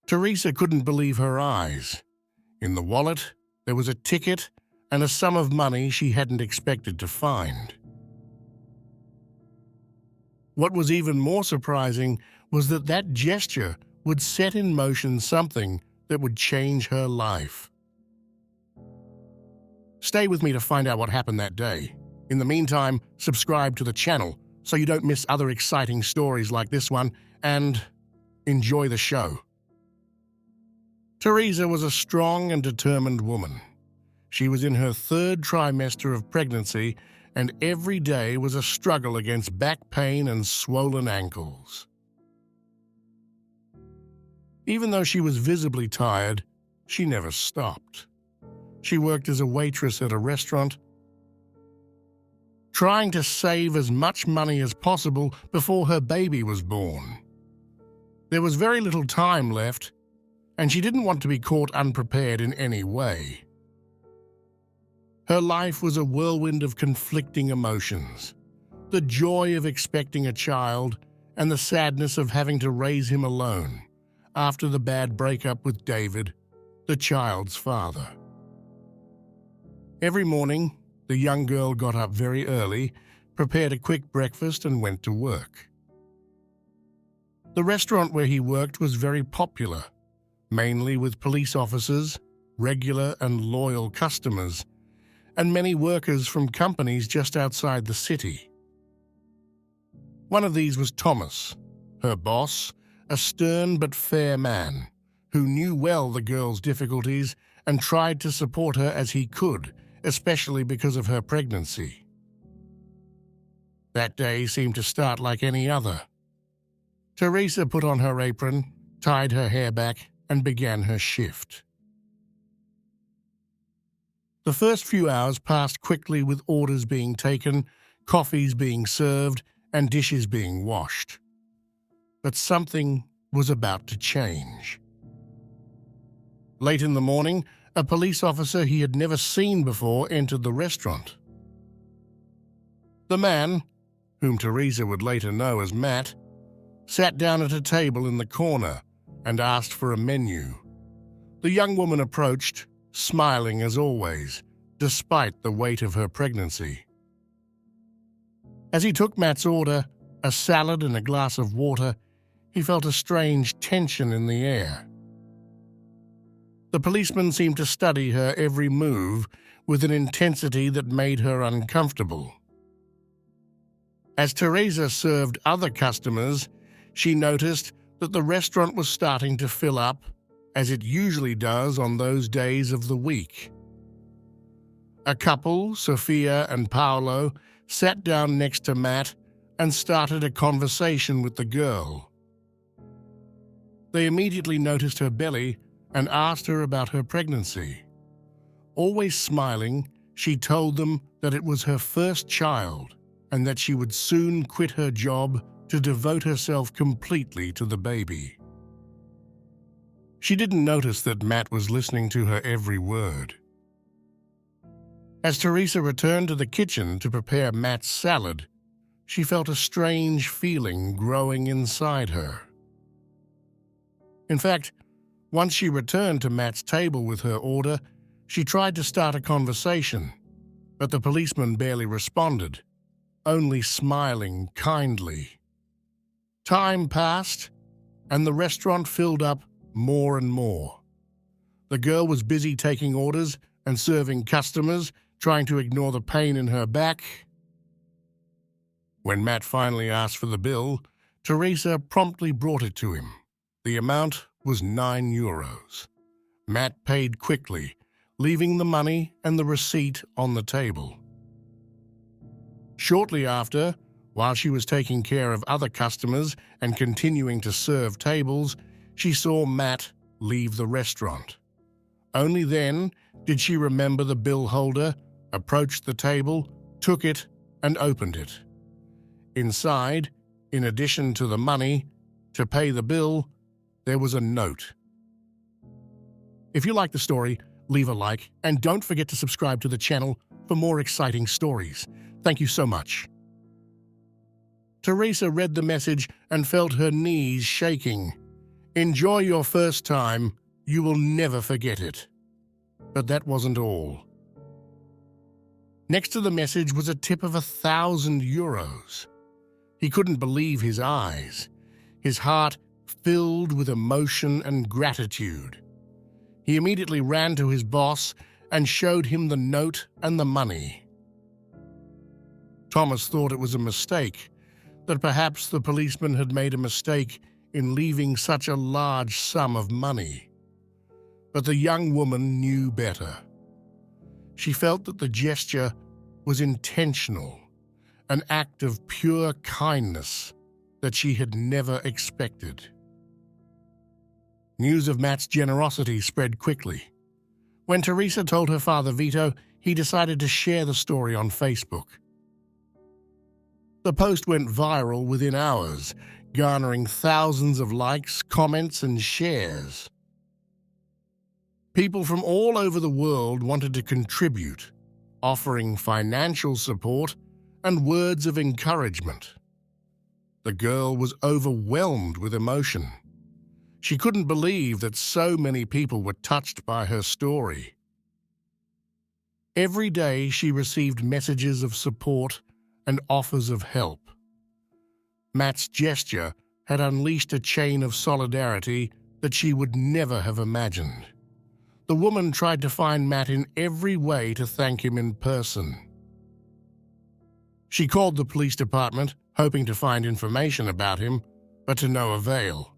Teresa couldn't believe her eyes. In the wallet, there was a ticket and a sum of money she hadn't expected to find. What was even more surprising was that that gesture would set in motion something that would change her life. Stay with me to find out what happened that day. In the meantime, subscribe to the channel so you don't miss other exciting stories like this one, and enjoy the show. Teresa was a strong and determined woman. She was in her third trimester of pregnancy, and every day was a struggle against back pain and swollen ankles. Even though she was visibly tired, she never stopped. She worked as a waitress at a restaurant, trying to save as much money as possible before her baby was born. There was very little time left, and she didn't want to be caught unprepared in any way. Her life was a whirlwind of conflicting emotions: the joy of expecting a child and the sadness of having to raise him alone after the bad breakup with David, the child's father. Every morning, the young girl got up very early, prepared a quick breakfast, and went to work. The restaurant where he worked was very popular, mainly with police officers, regular and loyal customers, and many workers from companies just outside the city. One of these was Thomas, her boss, a stern but fair man who knew well the girl's difficulties and tried to support her as he could, especially because of her pregnancy. That day seemed to start like any other. Teresa put on her apron, tied her hair back, and began her shift. The first few hours passed quickly with orders being taken, coffees being served, and dishes being washed. But something was about to change. Late in the morning, a police officer he had never seen before entered the restaurant. The man, whom Teresa would later know as Matt, sat down at a table in the corner and asked for a menu. The young woman approached, smiling as always, despite the weight of her pregnancy. As he took Matt's order, a salad and a glass of water, he felt a strange tension in the air. The policeman seemed to study her every move with an intensity that made her uncomfortable. As Teresa served other customers, she noticed that the restaurant was starting to fill up, as it usually does on those days of the week. A couple, Sophia and Paolo, sat down next to Matt and started a conversation with the girl. They immediately noticed her belly and asked her about her pregnancy. Always smiling, she told them that it was her first child and that she would soon quit her job to devote herself completely to the baby. She didn't notice that Matt was listening to her every word. As Teresa returned to the kitchen to prepare Matt's salad, she felt a strange feeling growing inside her. In fact, once she returned to Matt's table with her order, she tried to start a conversation, but the policeman barely responded, only smiling kindly. Time passed, and the restaurant filled up more and more. The girl was busy taking orders and serving customers, trying to ignore the pain in her back. When Matt finally asked for the bill, Teresa promptly brought it to him. The amount was €9. Matt paid quickly, leaving the money and the receipt on the table. Shortly after, while she was taking care of other customers and continuing to serve tables, she saw Matt leave the restaurant. Only then did she remember the bill holder, approached the table, took it, and opened it. Inside, in addition to the money, to pay the bill, there was a note. If you like the story, leave a like, and don't forget to subscribe to the channel for more exciting stories. Thank you so much. Teresa read the message and felt her knees shaking. Enjoy your first time. You will never forget it. But that wasn't all. Next to the message was a tip of €1,000. He couldn't believe his eyes. His heart filled with emotion and gratitude. He immediately ran to his boss and showed him the note and the money. Thomas thought it was a mistake, that perhaps the policeman had made a mistake in leaving such a large sum of money. But the young woman knew better. She felt that the gesture was intentional, an act of pure kindness that she had never expected. News of Matt's generosity spread quickly. When Teresa told her father Vito, he decided to share the story on Facebook. The post went viral within hours, garnering thousands of likes, comments, and shares. People from all over the world wanted to contribute, offering financial support and words of encouragement. The girl was overwhelmed with emotion. She couldn't believe that so many people were touched by her story. Every day she received messages of support and offers of help. Matt's gesture had unleashed a chain of solidarity that she would never have imagined. The woman tried to find Matt in every way to thank him in person. She called the police department, hoping to find information about him, but to no avail.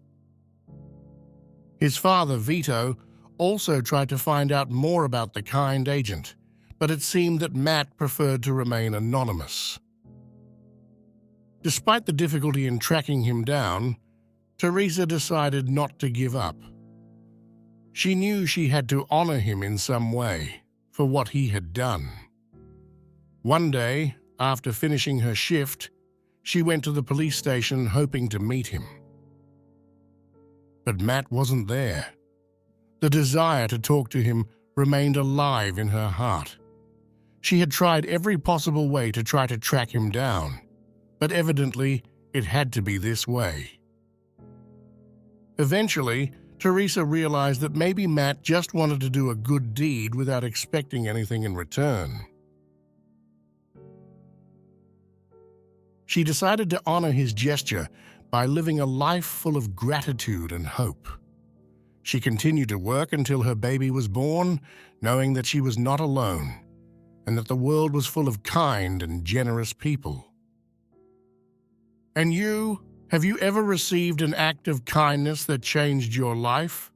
His father, Vito, also tried to find out more about the kind agent, but it seemed that Matt preferred to remain anonymous. Despite the difficulty in tracking him down, Teresa decided not to give up. She knew she had to honor him in some way for what he had done. One day, after finishing her shift, she went to the police station hoping to meet him. But Matt wasn't there. The desire to talk to him remained alive in her heart. She had tried every possible way to try to track him down, but evidently it had to be this way. Eventually, Teresa realized that maybe Matt just wanted to do a good deed without expecting anything in return. She decided to honor his gesture by living a life full of gratitude and hope. She continued to work until her baby was born, knowing that she was not alone and that the world was full of kind and generous people. And you, have you ever received an act of kindness that changed your life?